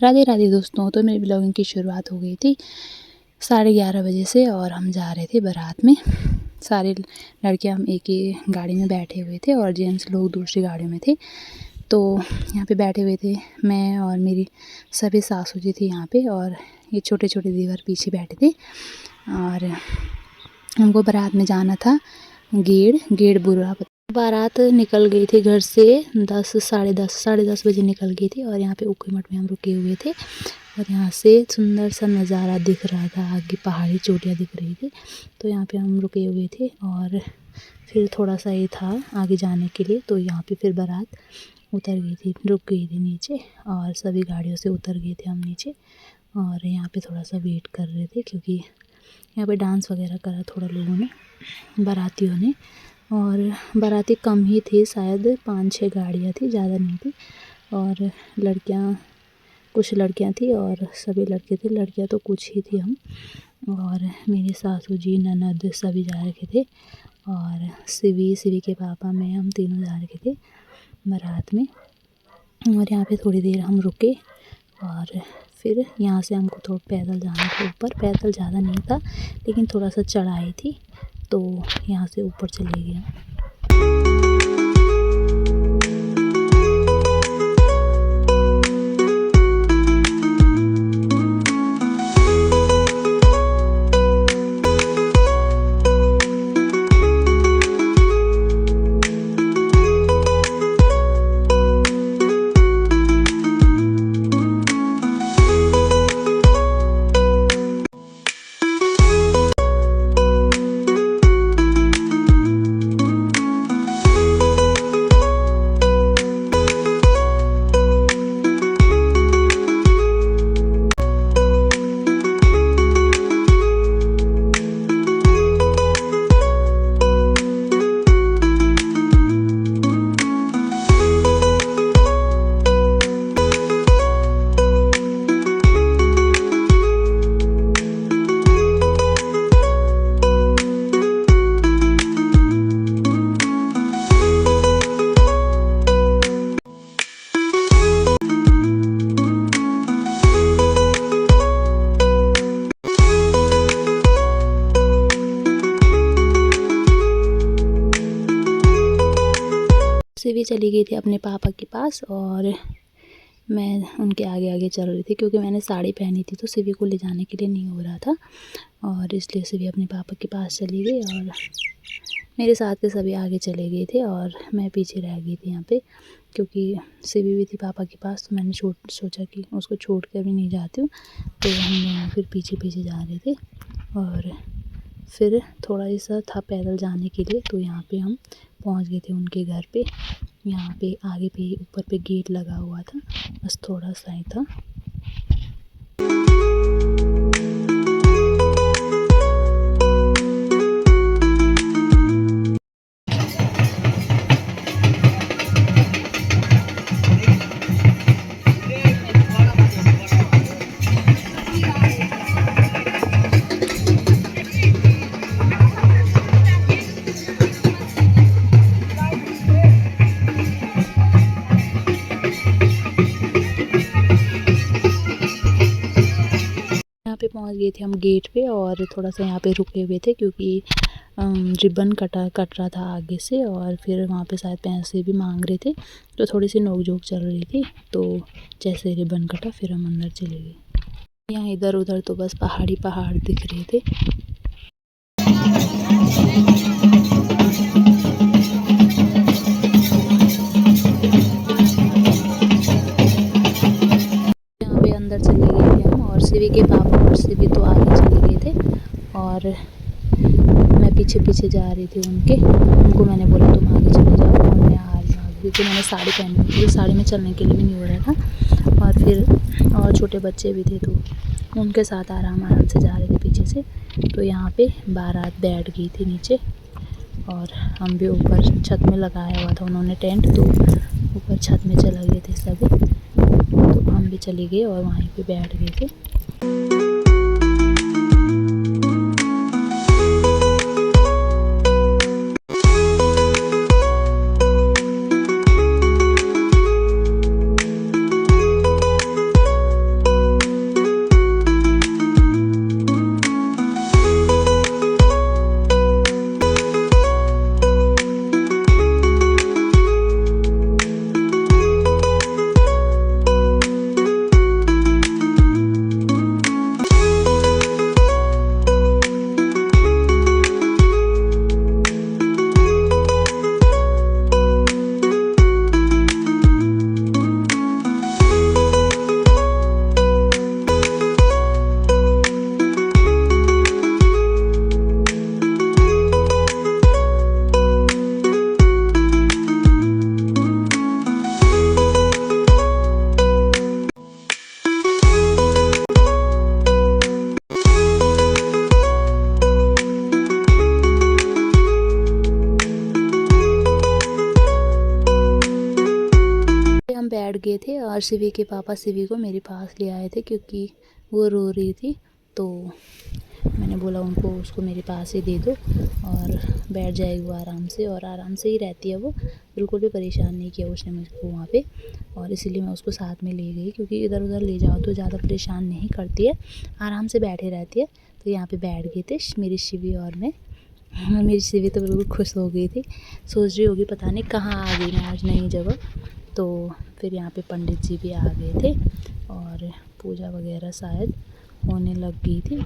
राधे राधे दोस्तों। तो मेरी ब्लॉगिंग की शुरुआत हो गई थी 11:30 बजे से और हम जा रहे थे बारात में। सारे लड़के हम एक ही गाड़ी में बैठे हुए थे और जेंट्स लोग दूसरी गाड़ियों में थे। तो यहाँ पे बैठे हुए थे मैं और मेरी सभी सासू जी थी यहाँ पे, और ये छोटे छोटे देवर पीछे बैठे थे। और हमको बारात में जाना था गेड़ बुरा। बारात निकल गई थी घर से 10 साढ़े 10 बजे निकल गई थी, और यहाँ पे ऊखीमठ में हम रुके हुए थे। और यहाँ से सुंदर सा नज़ारा दिख रहा था, आगे पहाड़ी चोटियाँ दिख रही थी। तो यहाँ पे हम रुके हुए थे और फिर थोड़ा सा ही था आगे जाने के लिए। तो यहाँ पे फिर बारात उतर गई थी, रुक गई थी नीचे, और सभी गाड़ियों से उतर गए थे हम नीचे। और यहाँ पे थोड़ा सा वेट कर रहे थे क्योंकि यहाँ पे डांस वगैरह करा थोड़ा लोगों ने, बारातियों ने। और बाराती कम ही थी, शायद 5-6 गाड़ियाँ थी, ज़्यादा नहीं थी। और कुछ लड़कियाँ थी और सभी लड़के थे। लड़कियाँ तो कुछ ही थी हम, और मेरी सासू जी ननद सभी जा रखे थे। और शिवी के पापा मैं, हम तीनों जा रखे थे बारात में। और यहाँ पे थोड़ी देर हम रुके और फिर यहाँ से हमको थोड़ा पैदल जाना था ऊपर। पैदल ज़्यादा नहीं था लेकिन थोड़ा सा चढ़ाई थी, तो यहाँ से ऊपर चले गए। शिवी चली गई थी अपने पापा के पास और मैं उनके आगे आगे चल रही थी क्योंकि मैंने साड़ी पहनी थी, तो शिवी को ले जाने के लिए नहीं हो रहा था, और इसलिए शिवी अपने पापा के पास चली गई। और मेरे साथ के सभी आगे चले गए थे और मैं पीछे रह गई थी यहाँ पे, क्योंकि शिवी भी थी पापा के पास। तो मैंने सोचा कि उसको छोड़ कर भी नहीं जाती हूँ, तो हम दोनों फिर पीछे पीछे जा रहे थे। और फिर थोड़ा सा था पैदल जाने के लिए, तो यहाँ पे हम पहुँच गए थे उनके घर पे। यहाँ पे आगे पे ऊपर पे गेट लगा हुआ था, बस थोड़ा सा ही था। पे पहुंच गए थे हम गेट पे, और थोड़ा सा यहाँ पे रुके हुए थे क्योंकि रिबन कट रहा था आगे से, और फिर वहाँ पे शायद पैसे भी मांग रहे थे, तो थोड़ी सी नोक-झोंक चल रही थी। तो जैसे रिबन कटा फिर हम अंदर चले गए। यहाँ इधर उधर तो बस पहाड़ दिख रहे थे। यहाँ पे अंदर चले गए थे हम, और शिवी के पापा और शिवी तो आगे चले गए थे और मैं पीछे पीछे जा रही थी उनको मैंने बोला तुम आगे चले जाओ, और मैं आ रही हूँ क्योंकि मैंने साड़ी पहनी हुई थी, साड़ी में चलने के लिए भी नहीं हो रहा था। और फिर और छोटे बच्चे भी थे, तो उनके साथ आराम से जा रहे थे पीछे से। तो यहाँ पे बारात बैठ गई थी नीचे, और हम भी ऊपर छत में लगाया हुआ था उन्होंने टेंट, तो ऊपर छत में चले गए थे सभी। तो हम भी चले गए और वहीं पे बैठ गए थे। गए थे और शिवी के पापा शिवी को मेरे पास ले आए थे क्योंकि वो रो रही थी। तो मैंने बोला उनको उसको मेरे पास ही दे दो और बैठ जाएगी वो आराम से, और आराम से ही रहती है वो, बिल्कुल भी परेशान नहीं किया उसने मुझको वहाँ पे। और इसीलिए मैं उसको साथ में ले गई क्योंकि इधर उधर ले जाओ तो ज़्यादा परेशान नहीं करती है, आराम से बैठे रहती है। तो यहाँ पे बैठ गए थे मेरी शिवी और मैं। मेरी शिवी तो बिल्कुल खुश हो गई थी, सोच रही होगी पता नहीं कहाँ आ गई मैं आज नई जगह। तो फिर यहाँ पे पंडित जी भी आ गए थे और पूजा वगैरह शायद होने लग गई थी।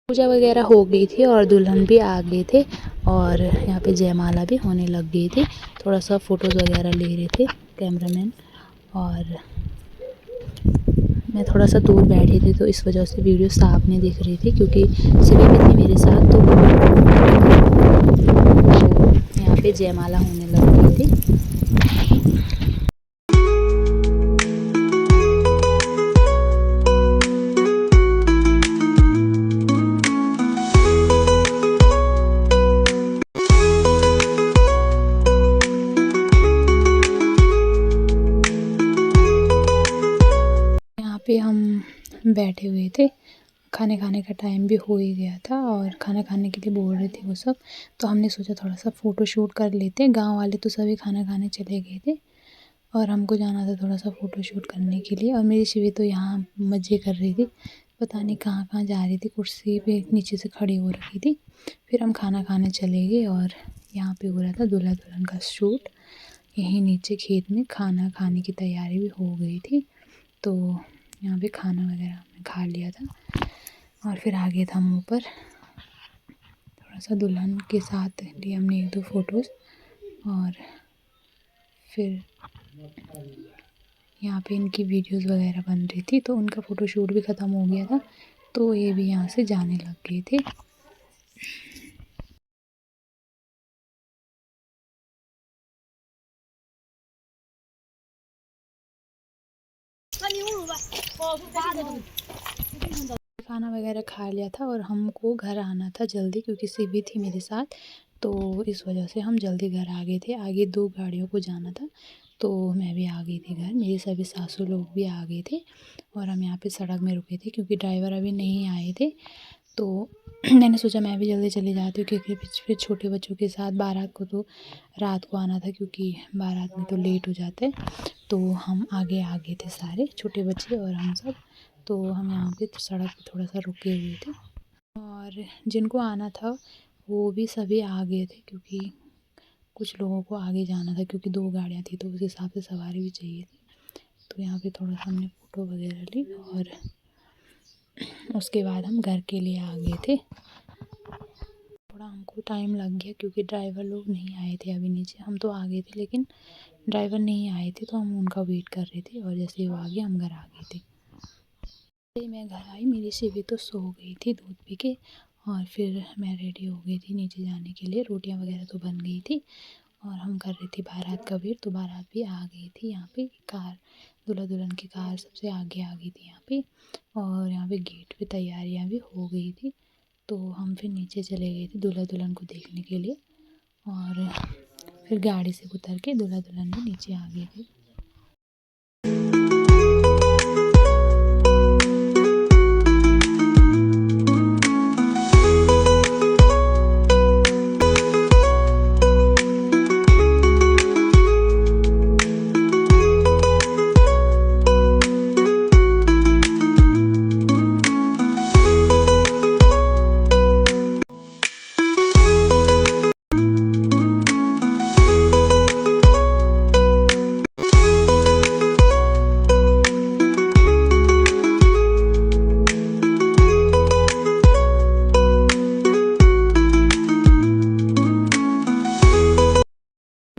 पूजा वगैरह हो गई थी और दुल्हन भी आ गए थे और यहाँ पे जयमाला भी होने लग गई थी। थोड़ा सा फ़ोटोज़ वगैरह ले रहे थे कैमरामैन, और मैं थोड़ा सा दूर बैठी थी तो इस वजह से वीडियो साफ नहीं दिख रही थी क्योंकि शिवी भी थी मेरे साथ। तो यहाँ पे जयमाला होने लग गई थी। पे हम बैठे हुए थे, खाने खाने का टाइम भी हो ही गया था और खाना खाने के लिए बोल रहे थे वो सब। तो हमने सोचा थोड़ा सा फ़ोटो शूट कर लेते हैं। गांव वाले तो सभी खाना खाने चले गए थे और हमको जाना था थोड़ा सा फ़ोटो शूट करने के लिए। और मेरी शिवी तो यहाँ मज़े कर रही थी, पता नहीं कहाँ कहाँ जा रही थी, कुर्सी पे नीचे से खड़ी हो रखी थी। फिर हम खाना खाने चले गए और यहाँ पे हो रहा था दूल्हा दुल्हन का शूट। यहीं नीचे खेत में खाना खाने की तैयारी भी हो गई थी। तो यहाँ पे खाना वगैरह हमने खा लिया था और फिर आ गए था हम ऊपर। थोड़ा सा दुल्हन के साथ लिए हमने 1-2 फ़ोटोज़, और फिर यहाँ पे इनकी वीडियोज़ वगैरह बन रही थी तो उनका फ़ोटोशूट भी ख़त्म हो गया था। तो ये भी यहाँ से जाने लग गए थे। खाना वगैरह खा लिया था और हमको घर आना था जल्दी क्योंकि शिवी थी मेरे साथ, तो इस वजह से हम जल्दी घर आ गए थे। आगे 2 गाड़ियों को जाना था तो मैं भी आ गई थी घर। मेरे सभी सासू लोग भी आ गए थे और हम यहाँ पे सड़क में रुके थे क्योंकि ड्राइवर अभी नहीं आए थे। तो मैंने सोचा मैं भी जल्दी चली जाती हूँ क्योंकि फिर छोटे बच्चों के साथ बारात को तो रात को आना था क्योंकि बारात में तो लेट हो जाते हैं। तो हम आगे आ गए थे सारे छोटे बच्चे और हम सब। तो हम यहाँ पे सड़क पे थोड़ा सा रुके हुए थे और जिनको आना था वो भी सभी आ गए थे क्योंकि कुछ लोगों को आगे जाना था क्योंकि 2 गाड़ियाँ थी तो उस हिसाब से सवारी भी चाहिए थी। तो यहाँ पे थोड़ा सा हमने फ़ोटो वगैरह ली और उसके बाद हम घर के लिए आ गए थे। थोड़ा हमको टाइम लग गया क्योंकि ड्राइवर लोग नहीं आए थे अभी नीचे। हम तो आ गए थे लेकिन ड्राइवर नहीं आए थे तो हम उनका वेट कर रहे थे और जैसे वो आ गए हम घर आ गए थे। मैं घर आई, मेरी शिवी तो सो गई थी दूध पी के और फिर मैं रेडी हो गई थी नीचे जाने के लिए। रोटियां वगैरह तो बन गई थी और हम कर रही थी बारात का वेट। तो बारात भी आ गई थी यहाँ पे, कार दूल्हा दुल्हन की कार सबसे आगे आ गई थी यहाँ पे और यहाँ पे गेट पे तैयारियाँ भी हो गई थी। तो हम फिर नीचे चले गए थे दूल्हा दुल्हन को देखने के लिए और फिर गाड़ी से उतर के दूल्हा दुल्हन भी नीचे आ गए थे।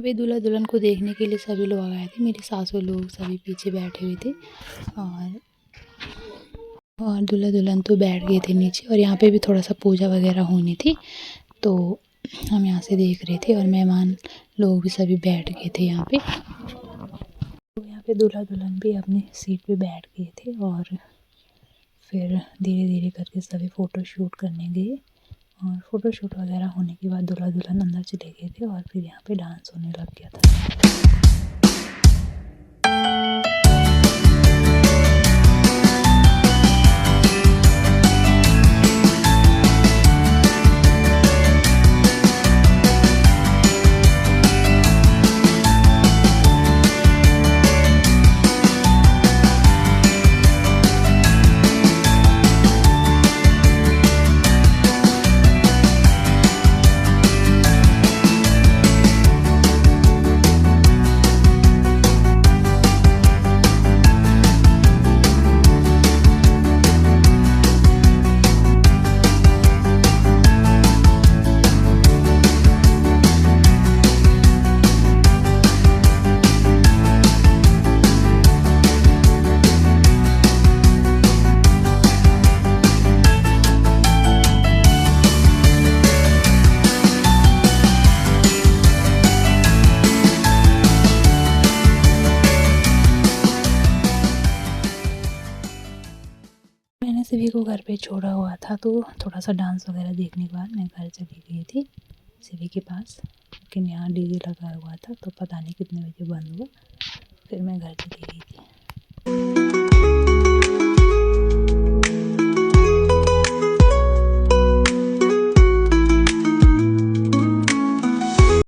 अभी दूल्हा दुल्हन को देखने के लिए सभी लोग आए थे। मेरे सासू लोग सभी पीछे बैठे हुए थे और दूल्हा दुल्हन तो बैठ गए थे नीचे। और यहाँ पे भी थोड़ा सा पूजा वगैरह होनी थी तो हम यहाँ से देख रहे थे और मेहमान लोग भी सभी बैठ गए थे यहाँ पे। तो यहाँ पे दूल्हा दुल्हन भी अपनी सीट पे बैठ गए थे और फिर धीरे धीरे करके सभी फ़ोटो शूट करने गए। और फ़ोटो शूट वगैरह होने के बाद दूल्हा दुल्हन अंदर चले गए थे और फिर यहाँ पे डांस होने लग गया था। मैंने सभी को घर पे छोड़ा हुआ था तो थोड़ा सा डांस वगैरह देखने के बाद मैं घर चली गई थी सभी के पास, लेकिन यहाँ डीजे लगा हुआ था तो पता नहीं कितने बजे बंद हुआ। फिर मैं घर चली गई थी।